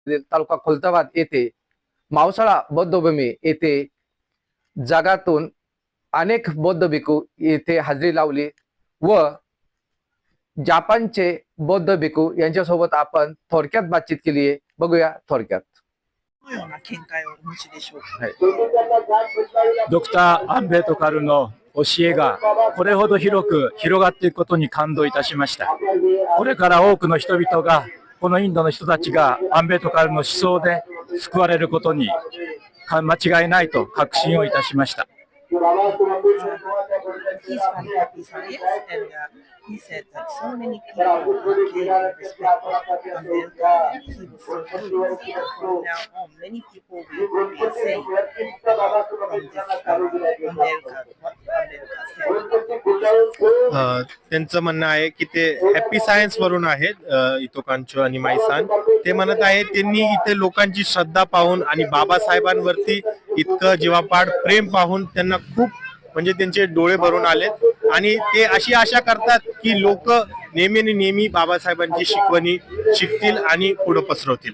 तालुका खुलताबाद येथे मावसाळा बौद्धभूमी येथे जगातून अनेक बौद्ध भिक्खू येथे हजेरी लावली व जपानचे बौद्ध भिक्खू यांच्यासोबत आपण थोडक्यात बातचीत केली आहे. बघूया थोडक्यात. のような見解をお持ちでしょうか。ドクター・アンベドカルの教えがこれほど広く広がっていくことに感動いたしました。これから多くの人々が、このインドの人たちがアンベドカルの思想で救われることに間違いないと確信をいたしました。He's from Pakistan, and he said that so many people came and respected Ambedkar, and he was so pleased that from now on many people will be saved from this Ambedkar, what Ambedkar said. त्यांचं म्हणणं आहे की ते happy science वरून आहेत इतो कांचो आणि मायसान. ते म्हणत आहेत त्यांनी इथे लोकांची श्रद्धा पाहून आणि बाबासाहेबांवरती इतकं जीवापाड प्रेम पाहून त्यांना खूप म्हणजे त्यांचे डोळे भरून आलेत आणि ते अशी आशा करतात की लोक नेहमी बाबासाहेबांची शिकवणी शिकतील आणि पुढे पसरवतील.